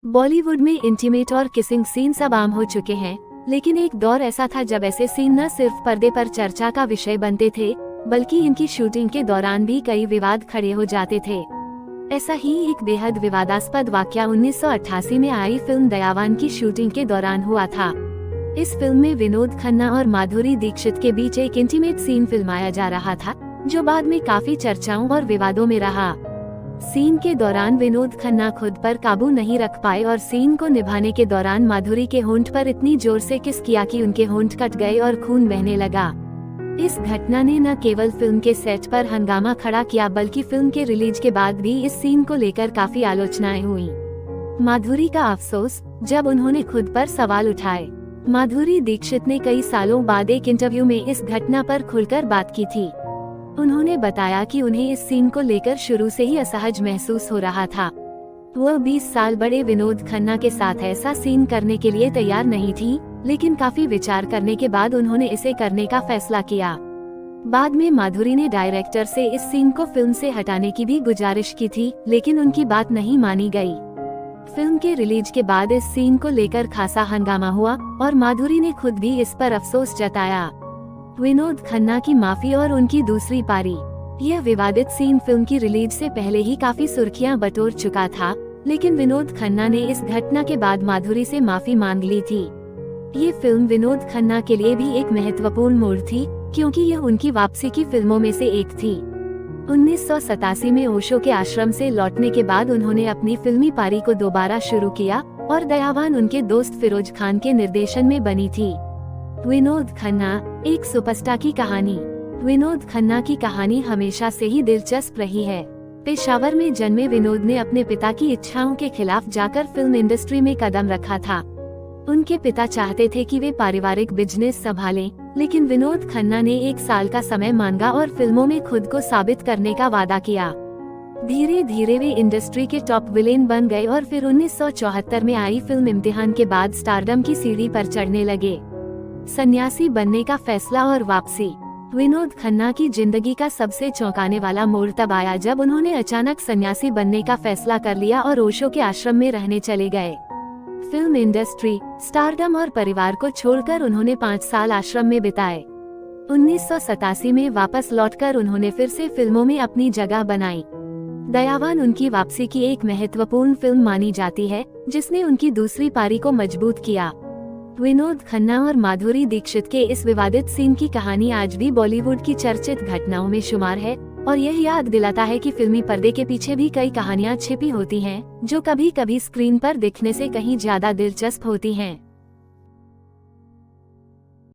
बॉलीवुड में इंटीमेट और kissing scene सब आम हो चुके हैं, लेकिन एक दौर ऐसा था जब ऐसे सीन न सिर्फ पर्दे पर चर्चा का विषय बनते थे, बल्कि इनकी शूटिंग के दौरान भी कई विवाद खड़े हो जाते थे। ऐसा ही एक बेहद विवादास्पद वाकया 1988 में आई फिल्म दयावान की शूटिंग के दौरान हुआ था। इस फिल्म में विनोद खन्ना और माधुरी दीक्षित के बीच एक इंटीमेट सीन फिल्माया जा रहा था, जो बाद में काफी चर्चाओं और विवादों में रहा। सीन के दौरान विनोद खन्ना खुद पर काबू नहीं रख पाए और सीन को निभाने के दौरान माधुरी के होंठ पर इतनी जोर से किस किया कि उनके होंठ कट गए और खून बहने लगा। इस घटना ने न केवल फिल्म के सेट पर हंगामा खड़ा किया, बल्कि फिल्म के रिलीज के बाद भी इस सीन को लेकर काफी आलोचनाएं हुई। माधुरी का अफसोस, जब उन्होंने खुद पर सवाल उठाए। माधुरी दीक्षित ने कई सालों बाद एक इंटरव्यू में इस घटना पर खुलकर बात की थी। उन्होंने बताया कि उन्हें इस सीन को लेकर शुरू से ही असहज महसूस हो रहा था। वह 20 साल बड़े विनोद खन्ना के साथ ऐसा सीन करने के लिए तैयार नहीं थी, लेकिन काफी विचार करने के बाद उन्होंने इसे करने का फैसला किया। बाद में माधुरी ने डायरेक्टर से इस सीन को फिल्म से हटाने की भी गुजारिश की थी, लेकिन उनकी बात नहीं मानी गई। फिल्म के रिलीज के बाद इस सीन को लेकर खासा हंगामा हुआ और माधुरी ने खुद भी इस पर अफसोस जताया। विनोद खन्ना की माफी और उनकी दूसरी पारी। यह विवादित सीन फिल्म की रिलीज से पहले ही काफी सुर्खियां बटोर चुका था, लेकिन विनोद खन्ना ने इस घटना के बाद माधुरी से माफी मांग ली थी। ये फिल्म विनोद खन्ना के लिए भी एक महत्वपूर्ण मोड़ थी, क्योंकि यह उनकी वापसी की फिल्मों में से एक थी। 1987 में ओशो के आश्रम से लौटने के बाद उन्होंने अपनी फिल्मी पारी को दोबारा शुरू किया और दयावान उनके दोस्त फिरोज खान के निर्देशन में बनी थी। विनोद खन्ना, एक सुपरस्टार की कहानी। विनोद खन्ना की कहानी हमेशा से ही दिलचस्प रही है। पेशावर में जन्मे विनोद ने अपने पिता की इच्छाओं के खिलाफ जाकर फिल्म इंडस्ट्री में कदम रखा था। उनके पिता चाहते थे कि वे पारिवारिक बिजनेस संभालें, लेकिन विनोद खन्ना ने 1 साल का समय मांगा और फिल्मों में खुद को साबित करने का वादा किया। धीरे धीरे वे इंडस्ट्री के टॉप विलेन बन गए और फिर 1974 में आई फिल्म इम्तिहान के बाद स्टारडम की सीढ़ी पर चढ़ने लगे। सन्यासी बनने का फैसला और वापसी। विनोद खन्ना की जिंदगी का सबसे चौंकाने वाला मोड़ तब आया जब उन्होंने अचानक सन्यासी बनने का फैसला कर लिया और ओशो के आश्रम में रहने चले गए। फिल्म इंडस्ट्री, स्टारडम और परिवार को छोड़कर उन्होंने 5 साल आश्रम में बिताए। 1987 में वापस लौटकर उन्होंने फिर से फिल्मों में अपनी जगह बनाई। दयावान उनकी वापसी की एक महत्वपूर्ण फिल्म मानी जाती है, जिसने उनकी दूसरी पारी को मजबूत किया। विनोद खन्ना और माधुरी दीक्षित के इस विवादित सीन की कहानी आज भी बॉलीवुड की चर्चित घटनाओं में शुमार है और यह याद दिलाता है कि फिल्मी पर्दे के पीछे भी कई कहानियां छिपी होती हैं, जो कभी कभी स्क्रीन पर दिखने से कहीं ज्यादा दिलचस्प होती हैं।